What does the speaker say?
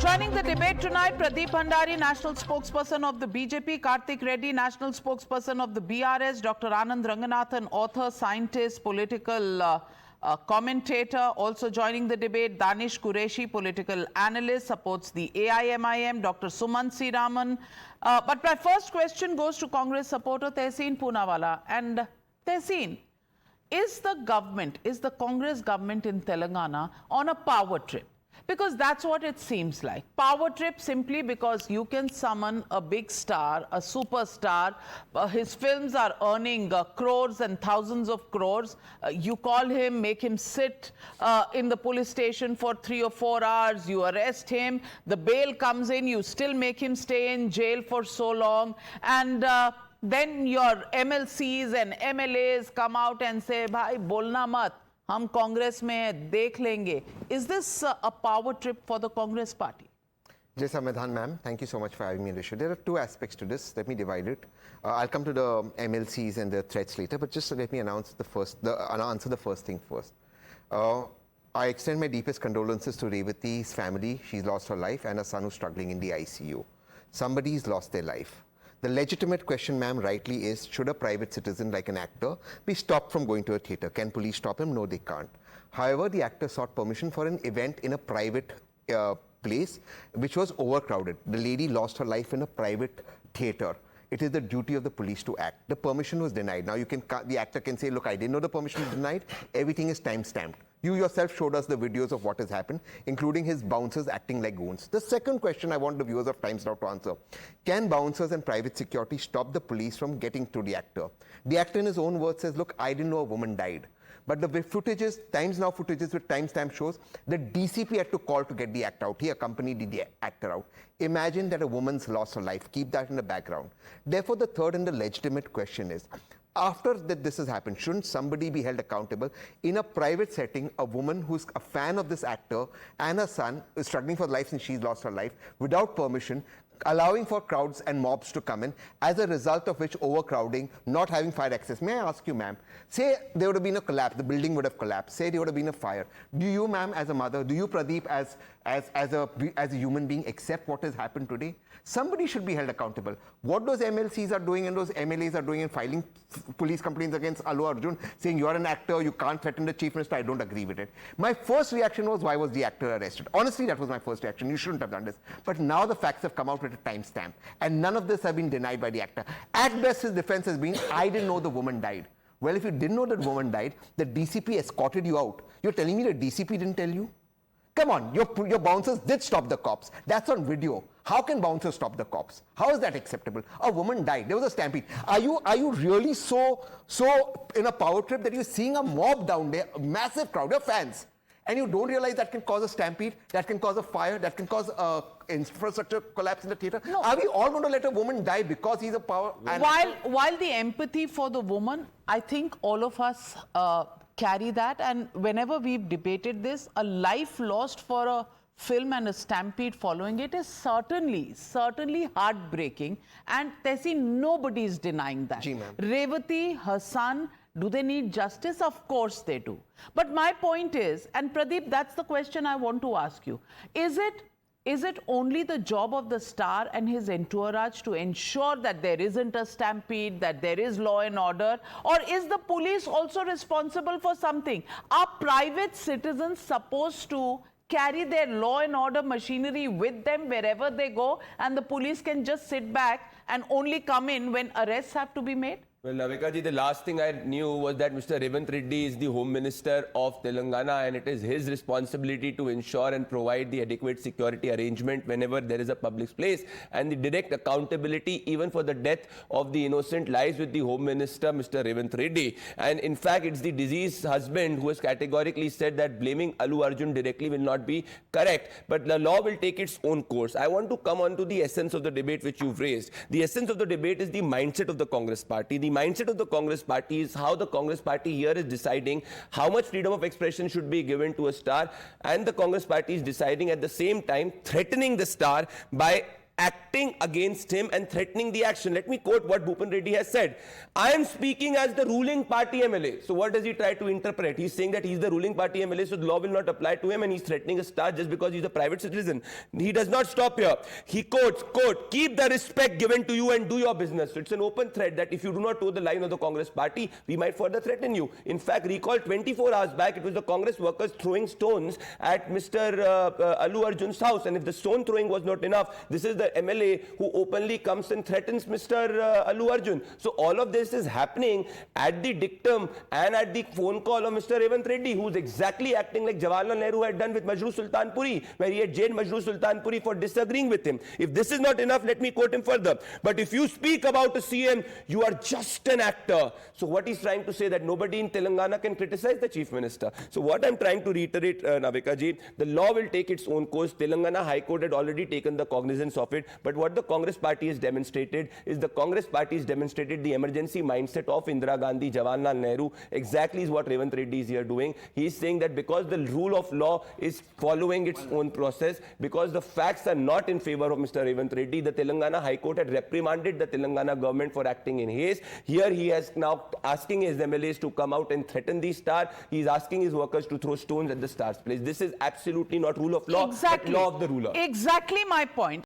Joining the debate tonight, Pradeep Bhandari, National Spokesperson of the BJP, Karthik Reddy, National Spokesperson of the BRS, Dr. Anand Ranganathan, author, scientist, political commentator. Also joining the debate, Danish Qureshi, political analyst, supports the AIMIM, Dr. Sumant C. Raman. But my first question goes to Congress supporter Tehseen Poonawalla. And Tehseen, is the Congress government in Telangana on a power trip? Because that's what it seems like. Power trip simply because you can summon a big star, a superstar. His films are earning crores and thousands of crores. You call him, make him sit in the police station for 3 or 4 hours. You arrest him. The bail comes in. You still make him stay in jail for so long. And then your MLCs and MLAs come out and say, "Bhai, bolna mat. हम कांग्रेस में देख लेंगे." Is this a power trip for the Congress party? Jai Samvidhan, ma'am. Thank you so much for having me on the show. There are two aspects to this. Let me divide it. I'll come to the MLCs and the threats later, but just let me answer the first thing first. I extend my deepest condolences to Revati's family. She's lost her life, and her son who's struggling in the ICU. Somebody's lost their life. The legitimate question, ma'am, rightly is, should a private citizen like an actor be stopped from going to a theatre? Can police stop him? No, they can't. However, the actor sought permission for an event in a private place, which was overcrowded. The lady lost her life in a private theatre. It is the duty of the police to act. The permission was denied. Now, the actor can say, look, I didn't know the permission was denied. Everything is time-stamped. You yourself showed us the videos of what has happened, including his bouncers acting like goons. The second question I want the viewers of Times Now to answer: can bouncers and private security stop the police from getting to the actor? The actor in his own words says, look, I didn't know a woman died. But the footages, Times Now footages with timestamp shows the DCP had to call to get the actor out. He accompanied the actor out. Imagine that a woman's lost her life. Keep that in the background. Therefore, the third and the legitimate question is, after this has happened, shouldn't somebody be held accountable? In a private setting, a woman who's a fan of this actor and her son is struggling for life since she's lost her life, without permission, allowing for crowds and mobs to come in, as a result of which overcrowding, not having fire access. May I ask you, ma'am, say there would have been a collapse, the building would have collapsed, say there would have been a fire. Do you, ma'am, as a mother, do you, Pradeep, as a human being, accept what has happened today? Somebody should be held accountable. What those MLCs are doing and those MLAs are doing in filing police complaints against Allu Arjun, saying you're an actor, you can't threaten the chief minister, I don't agree with it. My first reaction was, why was the actor arrested? Honestly, that was my first reaction. You shouldn't have done this. But now the facts have come out with a timestamp, and none of this have been denied by the actor. At best, his defense has been, I didn't know the woman died. Well, if you didn't know that woman died, the DCP escorted you out. You're telling me the DCP didn't tell you? Come on, your bouncers did stop the cops. That's on video. How can bouncers stop the cops? How is that acceptable? A woman died. There was a stampede. Are you really so in a power trip that you're seeing a mob down there, a massive crowd of fans, and you don't realize that can cause a stampede, that can cause a fire, that can cause infrastructure collapse in the theatre? No. Are we all going to let a woman die because he's a power? While the empathy for the woman, I think all of us carry that, and whenever we've debated this, a life lost for a film and a stampede following it is certainly heartbreaking, and Tehseen, nobody is denying that. Revati, her son, do they need justice? Of course they do. But my point is, and Pradeep, that's the question I want to ask you, is it only the job of the star and his entourage to ensure that there isn't a stampede, that there is law and order? Or is the police also responsible for something? Are private citizens supposed to carry their law and order machinery with them wherever they go, and the police can just sit back and only come in when arrests have to be made? Well, Navika ji, the last thing I knew was that Mr. Revant Reddy is the Home Minister of Telangana, and it is his responsibility to ensure and provide the adequate security arrangement whenever there is a public place, and the direct accountability even for the death of the innocent lies with the Home Minister, Mr. Revant Reddy. And in fact, it's the deceased husband who has categorically said that blaming Allu Arjun directly will not be correct, but the law will take its own course. I want to come on to the essence of the debate which you've raised. The essence of the debate is the mindset of the Congress party. The mindset of the Congress party is how the Congress party here is deciding how much freedom of expression should be given to a star, and the Congress party is deciding at the same time threatening the star by acting against him and threatening the action. Let me quote what Bhupan Reddy has said. I am speaking as the ruling party MLA. So what does he try to interpret? He's saying that he's the ruling party MLA, so the law will not apply to him, and he's threatening a star just because he's a private citizen. He does not stop here. He quotes, quote, keep the respect given to you and do your business. So it's an open threat that if you do not toe the line of the Congress party, we might further threaten you. In fact, recall 24 hours back, it was the Congress workers throwing stones at Mr. Allu Arjun's house. And if the stone throwing was not enough, this is the MLA who openly comes and threatens Mr. Allu Arjun. So all of this is happening at the dictum and at the phone call of Mr. Revanth Reddy, who's exactly acting like Jawaharlal Nehru had done with Majrooh Sultanpuri, where he had jailed Majrooh Sultanpuri for disagreeing with him. If this is not enough, let me quote him further. But if you speak about a CM, you are just an actor. So what he's trying to say, that nobody in Telangana can criticize the Chief Minister. So what I'm trying to reiterate, Navika ji, the law will take its own course. Telangana High Court had already taken the cognizance of it. But what the Congress party has demonstrated is the emergency mindset of Indira Gandhi, Jawaharlal Nehru. Exactly is what Revanth Reddy is here doing. He is saying that because the rule of law is following its own process, because the facts are not in favor of Mr. Revanth Reddy, the Telangana High Court had reprimanded the Telangana government for acting in haste. Here he has now asking his MLAs to come out and threaten the star. He is asking his workers to throw stones at the star's place. This is absolutely not rule of law, but law of the ruler. Exactly my point.